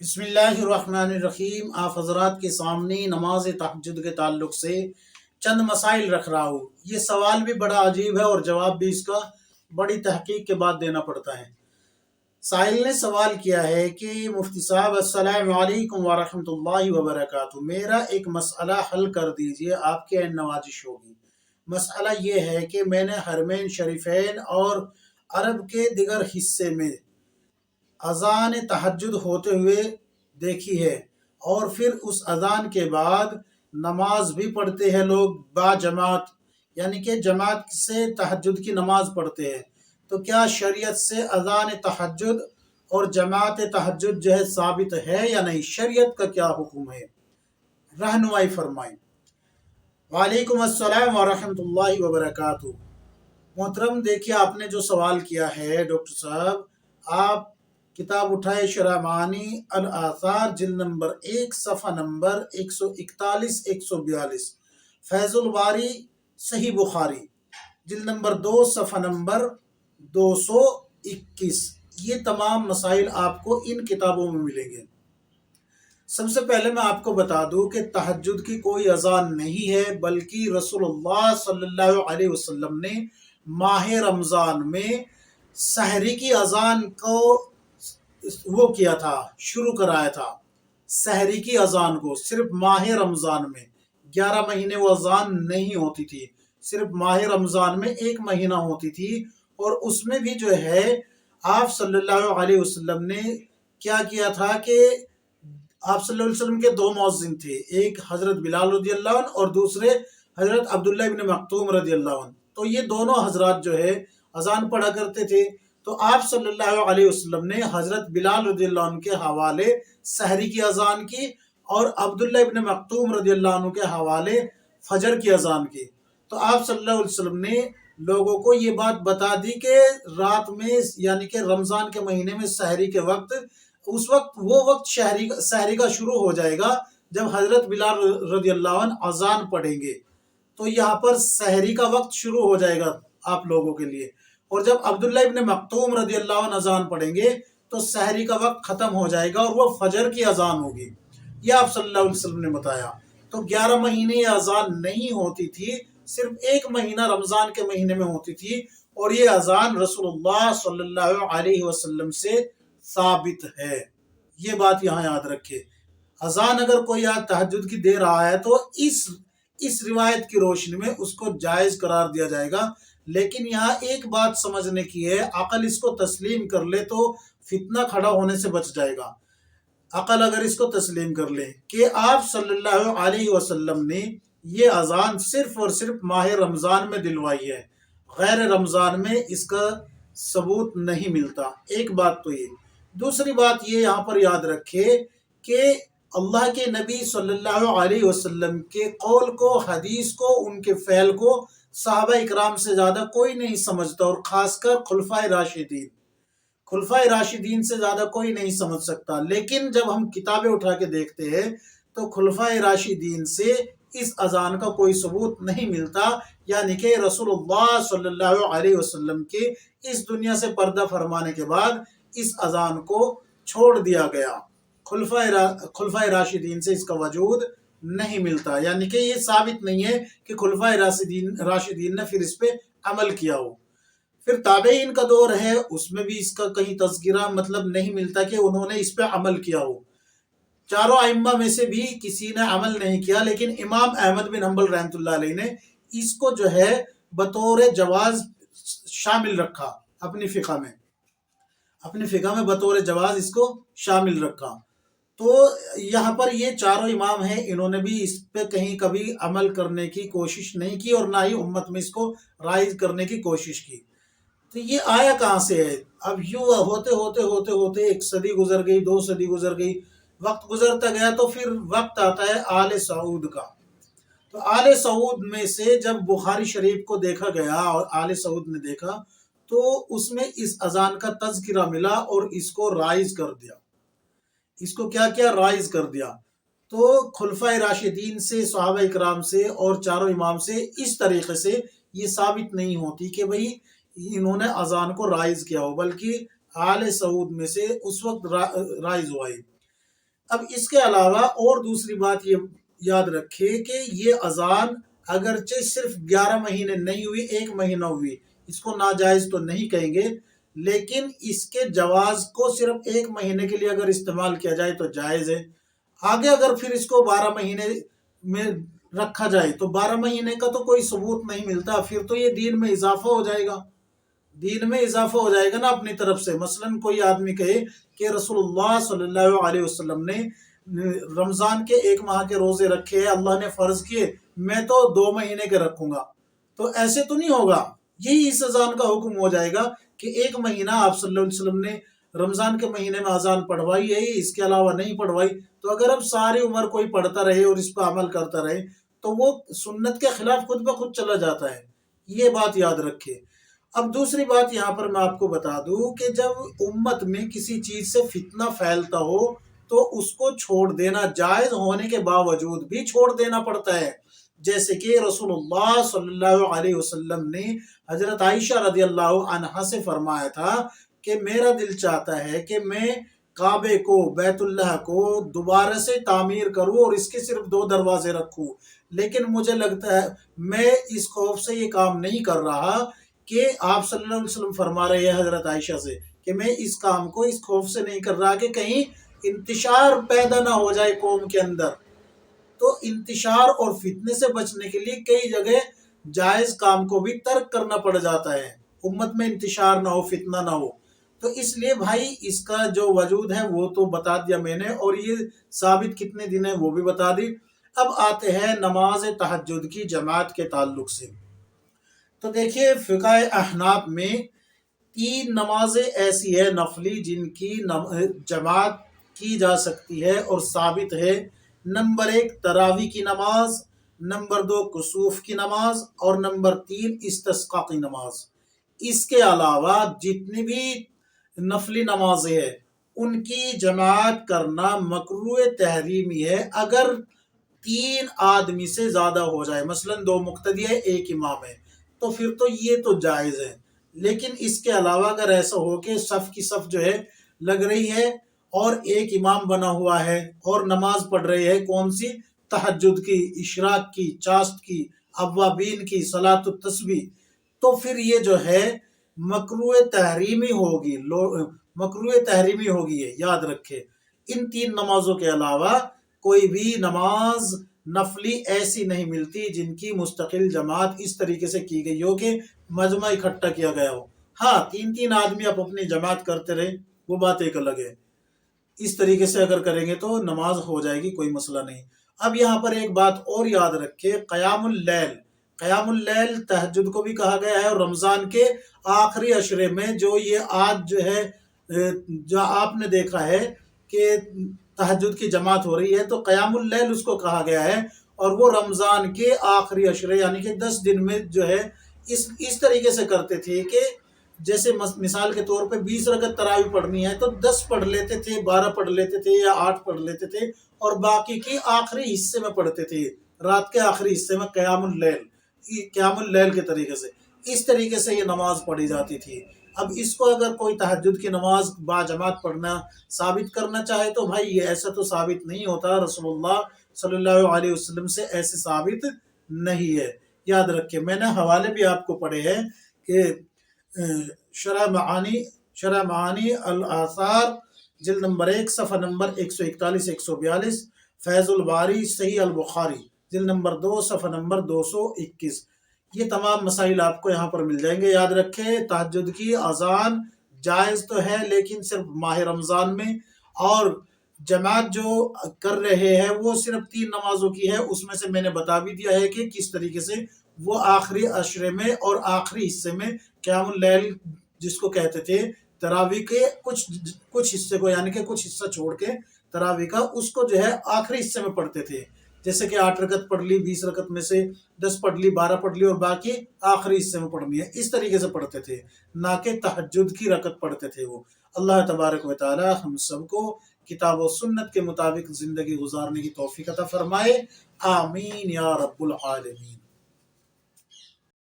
بسم اللہ الرحمن الرحیم۔ آپ حضرات کے سامنے نماز تہجد کے تعلق سے چند مسائل رکھ رہا ہوں۔ یہ سوال بھی بڑا عجیب ہے اور جواب بھی اس کا بڑی تحقیق کے بعد دینا پڑتا ہے۔ سائل نے سوال کیا ہے کہ مفتی صاحب السلام علیکم ورحمۃ اللہ وبرکاتہ، میرا ایک مسئلہ حل کر دیجئے، آپ کے نوازش ہوگی۔ مسئلہ یہ ہے کہ میں نے حرمین شریفین اور عرب کے دیگر حصے میں اذان تہجد ہوتے ہوئے دیکھی ہے، اور پھر اس اذان کے بعد نماز بھی پڑھتے ہیں لوگ با جماعت، یعنی کہ جماعت سے تہجد کی نماز پڑھتے ہیں۔ تو کیا شریعت سے اذان تہجد اور جماعت تہجد جو ہے ثابت ہے یا نہیں؟ شریعت کا کیا حکم ہے؟ رہنمائی فرمائیں۔ وعلیکم السلام ورحمۃ اللہ وبرکاتہ۔ محترم، دیکھیے آپ نے جو سوال کیا ہے ڈاکٹر صاحب، آپ کتاب اٹھائے شرح معانی الآثار جلد نمبر 1 صفحہ نمبر 141 142، فیض الباری صحیح بخاری جلد نمبر 2 صفحہ نمبر 221، یہ تمام مسائل آپ کو ان کتابوں میں ملیں گے۔ سب سے پہلے میں آپ کو بتا دوں کہ تہجد کی کوئی اذان نہیں ہے، بلکہ رسول اللہ صلی اللہ علیہ وسلم نے ماہ رمضان میں سحری کی اذان کو وہ کیا تھا، شروع کرایا تھا۔ سحری کی اذان کو صرف ماہ رمضان میں 11 مہینے وہ اذان نہیں ہوتی تھی، صرف ماہ رمضان میں 1 مہینہ ہوتی تھی، اور اس میں بھی جو ہے آپ صلی اللہ علیہ وسلم نے کیا کیا تھا کہ آپ صلی اللہ علیہ وسلم کے 2 مؤذن تھے، ایک حضرت بلال رضی اللہ عنہ اور دوسرے حضرت عبداللہ ابن مکتوم رضی اللہ عنہ۔ تو یہ دونوں حضرات جو ہے اذان پڑھا کرتے تھے۔ تو آپ صلی اللہ علیہ وسلم نے حضرت بلال رضی اللہ عنہ کے حوالے سحری کی اذان کی، اور عبداللہ ابن مکتوم رضی اللہ عنہ کے حوالے فجر کی اذان کی۔ تو آپ صلی اللہ علیہ وسلم نے لوگوں کو یہ بات بتا دی کہ رات میں، یعنی کہ رمضان کے مہینے میں سحری کے وقت، اس وقت وہ وقت سحری کا شروع ہو جائے گا جب حضرت بلال رضی اللہ عنہ اذان پڑھیں گے۔ تو یہاں پر سحری کا وقت شروع ہو جائے گا آپ لوگوں کے لیے، اور جب عبداللہ ابن مکتوم رضی اللہ عنہ اذان پڑھیں گے تو سحری کا وقت ختم ہو جائے گا اور وہ فجر کی اذان ہوگی۔ یہ آپ صلی اللہ علیہ وسلم نے بتایا۔ تو 11 مہینے یہ اذان نہیں ہوتی تھی، صرف 1 مہینہ رمضان کے مہینے میں ہوتی تھی، اور یہ اذان رسول اللہ صلی اللہ علیہ وسلم سے ثابت ہے۔ یہ بات یہاں یاد رکھے۔ اذان اگر کوئی آج تہجد کی دے رہا ہے تو اس روایت کی روشنی میں اس کو جائز قرار دیا جائے گا، لیکن یہاں ایک بات سمجھنے کی ہے، عقل اس کو تسلیم کر لے تو فتنہ کھڑا ہونے سے بچ جائے گا۔ عقل اگر اس کو تسلیم کر لے کہ آپ صلی اللہ علیہ وسلم نے یہ اذان صرف اور صرف ماہ رمضان میں دلوائی ہے، غیر رمضان میں اس کا ثبوت نہیں ملتا۔ ایک بات تو یہ۔ دوسری بات یہ یہاں پر یاد رکھے کہ اللہ کے نبی صلی اللہ علیہ وسلم کے قول کو، حدیث کو، ان کے فعل کو صحابہ اکرام سے زیادہ کوئی نہیں سمجھتا، اور خاص کر خلفائے راشدین سے زیادہ کوئی نہیں سمجھ سکتا۔ لیکن جب ہم کتابیں اٹھا کے دیکھتے ہیں تو خلفائے راشدین سے اس اذان کا کوئی ثبوت نہیں ملتا، یعنی کہ رسول اللہ صلی اللہ علیہ وسلم کے اس دنیا سے پردہ فرمانے کے بعد اس اذان کو چھوڑ دیا گیا۔ خلفائے راشدین سے اس کا وجود نہیں ملتا، یعنی کہ یہ ثابت نہیں ہے کہ خلفائے راشدین نے پھر اس پہ عمل کیا ہو۔ پھر تابعین کا دور ہے، اس میں بھی اس کا کہیں تذکرہ مطلب نہیں ملتا کہ انہوں نے اس پہ عمل کیا ہو۔ چاروں ائمہ میں سے بھی کسی نے عمل نہیں کیا، لیکن امام احمد بن حنبل رحمۃ اللہ علیہ نے اس کو جو ہے بطور جواز شامل رکھا، اپنی فقہ میں بطور جواز اس کو شامل رکھا۔ تو یہاں پر یہ چاروں امام ہیں، انہوں نے بھی اس پہ کہیں کبھی عمل کرنے کی کوشش نہیں کی، اور نہ ہی امت میں اس کو رائج کرنے کی کوشش کی۔ تو یہ آیا کہاں سے ہے؟ اب یوں ہوتے 1 صدی گزر گئی، 2 صدی گزر گئی، وقت گزرتا گیا، تو پھر وقت آتا ہے آل سعود کا۔ تو آل سعود میں سے جب بخاری شریف کو دیکھا گیا اور آل سعود نے دیکھا تو اس میں اس اذان کا تذکرہ ملا اور اس کو رائج کر دیا۔ اس کو کیا رائج کر دیا۔ تو خلفائے راشدین سے، صحابہ اکرام سے اور چاروں امام سے اس طریقے سے یہ ثابت نہیں ہوتی کہ بھئی انہوں نے اذان کو رائج کیا ہو، بلکہ آل سعود میں سے اس وقت رائج ہوا ہے۔ اب اس کے علاوہ اور دوسری بات یہ یاد رکھے کہ یہ اذان اگرچہ صرف 11 مہینے نہیں ہوئی، 1 مہینہ ہوئی، اس کو ناجائز تو نہیں کہیں گے، لیکن اس کے جواز کو صرف 1 مہینے کے لیے اگر استعمال کیا جائے تو جائز ہے۔ آگے اگر پھر اس کو 12 مہینے میں رکھا جائے تو 12 مہینے کا تو کوئی ثبوت نہیں ملتا، پھر تو یہ دین میں اضافہ ہو جائے گا، دین میں اضافہ ہو جائے گا نا اپنی طرف سے۔ مثلا کوئی آدمی کہے کہ رسول اللہ صلی اللہ علیہ وسلم نے رمضان کے 1 ماہ کے روزے رکھے، اللہ نے فرض کیے، میں تو 2 مہینے کے رکھوں گا، تو ایسے تو نہیں ہوگا۔ یہی اس اذان کا حکم ہو جائے گا کہ 1 مہینہ آپ صلی اللہ علیہ وسلم نے رمضان کے مہینے میں اذان پڑھوائی ہے، اس کے علاوہ نہیں پڑھوائی، تو اگر اب ساری عمر کوئی پڑھتا رہے اور اس پہ عمل کرتا رہے تو وہ سنت کے خلاف خود بخود چلا جاتا ہے، یہ بات یاد رکھے۔ اب دوسری بات یہاں پر میں آپ کو بتا دوں کہ جب امت میں کسی چیز سے فتنہ پھیلتا ہو تو اس کو چھوڑ دینا جائز ہونے کے باوجود بھی چھوڑ دینا پڑتا ہے، جیسے کہ رسول اللہ صلی اللہ علیہ وسلم نے حضرت عائشہ رضی اللہ عنہا سے فرمایا تھا کہ میرا دل چاہتا ہے کہ میں کعبے کو، بیت اللہ کو دوبارہ سے تعمیر کروں اور اس کے صرف 2 دروازے رکھوں، لیکن مجھے لگتا ہے میں اس خوف سے یہ کام نہیں کر رہا کہ آپ صلی اللہ علیہ وسلم فرما رہے ہیں حضرت عائشہ سے کہ میں اس کام کو اس خوف سے نہیں کر رہا کہ کہیں انتشار پیدا نہ ہو جائے قوم کے اندر۔ تو انتشار اور فتنے سے بچنے کے لیے کئی جگہ جائز کام کو بھی ترک کرنا پڑ جاتا ہے، امت میں انتشار نہ ہو، فتنہ نہ ہو۔ تو اس لیے بھائی اس کا جو وجود ہے وہ تو بتا دیا میں نے، اور یہ ثابت کتنے دن ہے وہ بھی بتا دی۔ اب آتے ہیں نماز تہجد کی جماعت کے تعلق سے۔ تو دیکھیے فقہ احناف میں 3 نمازیں ایسی ہے نفلی جن کی جماعت کی جا سکتی ہے اور ثابت ہے۔ نمبر 1 تراویح کی نماز، نمبر 2 کسوف کی نماز، اور نمبر 3 استسقاء کی نماز۔ اس کے علاوہ جتنی بھی نفلی نمازیں ہیں ان کی جماعت کرنا مکروہ تحریمی ہے اگر 3 آدمی سے زیادہ ہو جائے، مثلا 2 مقتدی ہے 1 امام ہے تو پھر تو یہ تو جائز ہے۔ لیکن اس کے علاوہ اگر ایسا ہو کہ صف کی صف جو ہے لگ رہی ہے اور 1 امام بنا ہوا ہے اور نماز پڑھ رہے ہے، کون سی؟ تہجد کی، اشراق کی، چاشت کی، اوابین کی، صلاۃ التسبیح، تو پھر یہ جو ہے مکروہ تحریمی ہوگی، مکروہ تحریمی ہوگی، ہے یاد رکھے۔ ان 3 نمازوں کے علاوہ کوئی بھی نماز نفلی ایسی نہیں ملتی جن کی مستقل جماعت اس طریقے سے کی گئی ہو کہ مجمع اکٹھا کیا گیا ہو۔ ہاں 3 آدمی آپ اپنی جماعت کرتے رہے وہ بات ایک الگ ہے، اس طریقے سے اگر کریں گے تو نماز ہو جائے گی، کوئی مسئلہ نہیں۔ اب یہاں پر ایک بات اور یاد رکھے، قیام اللیل، قیام اللیل تہجد کو بھی کہا گیا ہے، اور رمضان کے آخری عشرے میں جو یہ آج جو ہے جو آپ نے دیکھا ہے کہ تہجد کی جماعت ہو رہی ہے تو قیام اللیل اس کو کہا گیا ہے، اور وہ رمضان کے آخری عشرے یعنی کہ 10 دن میں جو ہے اس طریقے سے کرتے تھے کہ جیسے مثال کے طور پہ 20 رکعت تراویح پڑھنی ہے تو 10 پڑھ لیتے تھے، 12 پڑھ لیتے تھے یا 8 پڑھ لیتے تھے، اور باقی کی آخری حصے میں پڑھتے تھے، رات کے آخری حصے میں قیام اللیل کے طریقے سے، اس طریقے سے یہ نماز پڑھی جاتی تھی۔ اب اس کو اگر کوئی تہجد کی نماز با جماعت پڑھنا ثابت کرنا چاہے تو بھائی یہ ایسا تو ثابت نہیں ہوتا، رسول اللہ صلی اللہ علیہ وسلم سے ایسے ثابت نہیں ہے، یاد رکھیں۔ میں نے حوالے بھی آپ کو پڑھے ہیں کہ شرح معانی الاثار جلد نمبر 1 صفحہ نمبر 141 142، فیض الباری صحیح البخاری جلد نمبر 2 صفحہ نمبر 221، یہ تمام مسائل آپ کو یہاں پر مل جائیں گے۔ یاد رکھیں تہجد کی اذان جائز تو ہے لیکن صرف ماہ رمضان میں، اور جماعت جو کر رہے ہیں وہ صرف 3 نمازوں کی ہے، اس میں سے میں نے بتا بھی دیا ہے کہ کس طریقے سے وہ آخری عشرے میں اور آخری حصے میں قیام اللیل جس کو کہتے تھے، تراویح کے کچھ حصے کو یعنی کہ کچھ حصہ چھوڑ کے تراویح کا اس کو جو ہے آخری حصے میں پڑھتے تھے، جیسے کہ 8 رکعت پڑھ لی، 20 رکعت میں سے 10 پڑھ لی، 12 پڑھ لی اور باقی آخری حصے میں پڑھنی ہے، اس طریقے سے پڑھتے تھے، نہ کہ تہجد کی رکعت پڑھتے تھے وہ۔ اللہ تبارک و تعالی ہم سب کو کتاب و سنت کے مطابق زندگی گزارنے کی توفیق عطا فرمائے، آمین یا رب العالمین۔